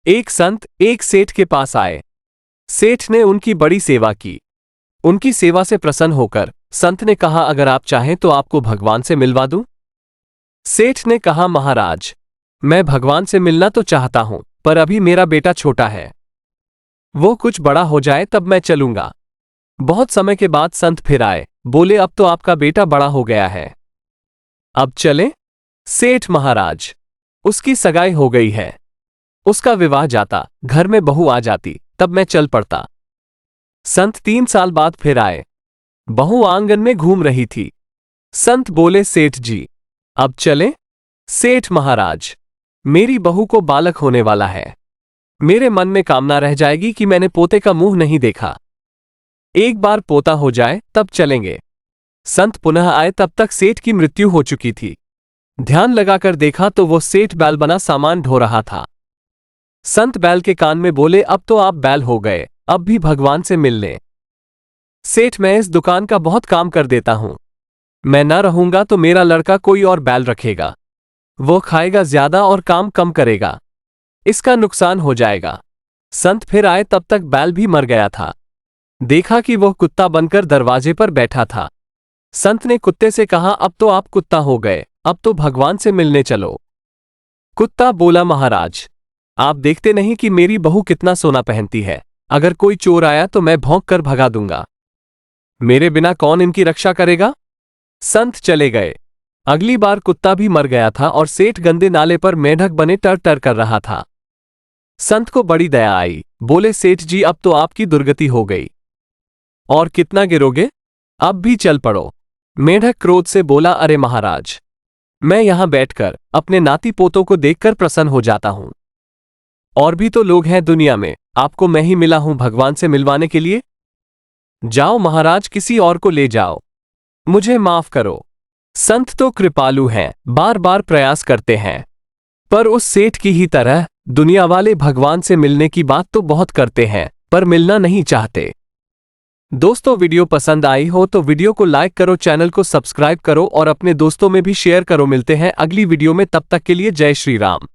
एक संत एक सेठ के पास आए। सेठ ने उनकी बड़ी सेवा की। उनकी सेवा से प्रसन्न होकर संत ने कहा, अगर आप चाहें तो आपको भगवान से मिलवा दूं। सेठ ने कहा, महाराज, मैं भगवान से मिलना तो चाहता हूं, पर अभी मेरा बेटा छोटा है। वो कुछ बड़ा हो जाए तब मैं चलूंगा। बहुत समय के बाद संत फिर आए। बोले, अब तो आपका बेटा बड़ा हो गया है, अब चलें? सेठ महाराज, उसकी सगाई हो गई है, उसका विवाह जाता, घर में बहू आ जाती, तब मैं चल पड़ता। संत 3 साल बाद फिर आए। बहू आंगन में घूम रही थी। संत बोले, सेठ जी, अब चलें? सेठ महाराज, मेरी बहू को बालक होने वाला है। मेरे मन में कामना रह जाएगी कि मैंने पोते का मुंह नहीं देखा। एक बार पोता हो जाए तब चलेंगे। संत पुनः आए, तब तक सेठ की मृत्यु हो चुकी थी। ध्यान लगाकर देखा तो वो सेठ बैल बना सामान ढो रहा था। संत बैल के कान में बोले, अब तो आप बैल हो गए, अब भी भगवान से मिल लें। सेठ, मैं इस दुकान का बहुत काम कर देता हूं। मैं न रहूंगा तो मेरा लड़का कोई और बैल रखेगा। वो खाएगा ज्यादा और काम कम करेगा, इसका नुकसान हो जाएगा। संत फिर आए, तब तक बैल भी मर गया था। देखा कि वह कुत्ता बनकर दरवाजे पर बैठा था। संत ने कुत्ते से कहा, अब तो आप कुत्ता हो गए, अब तो भगवान से मिलने चलो। कुत्ता बोला, महाराज, आप देखते नहीं कि मेरी बहू कितना सोना पहनती है। अगर कोई चोर आया तो मैं भौंक कर भगा दूंगा। मेरे बिना कौन इनकी रक्षा करेगा? संत चले गए। अगली बार कुत्ता भी मर गया था और सेठ गंदे नाले पर मेंढक बने टर टर कर रहा था। संत को बड़ी दया आई। बोले, सेठ जी, अब तो आपकी दुर्गति हो गई, और कितना गिरोगे? अब भी चल पड़ो। मेंढक क्रोध से बोला, अरे महाराज, मैं यहां बैठकर अपने नाती पोतों को देखकर प्रसन्न हो जाता हूं। और भी तो लोग हैं दुनिया में, आपको मैं ही मिला हूं भगवान से मिलवाने के लिए। जाओ महाराज, किसी और को ले जाओ, मुझे माफ करो। संत तो कृपालु हैं, बार बार प्रयास करते हैं, पर उस सेठ की ही तरह दुनिया वाले भगवान से मिलने की बात तो बहुत करते हैं, पर मिलना नहीं चाहते। दोस्तों, वीडियो पसंद आई हो तो वीडियो को लाइक करो, चैनल को सब्सक्राइब करो और अपने दोस्तों में भी शेयर करो। मिलते हैं अगली वीडियो में, तब तक के लिए जय श्री राम।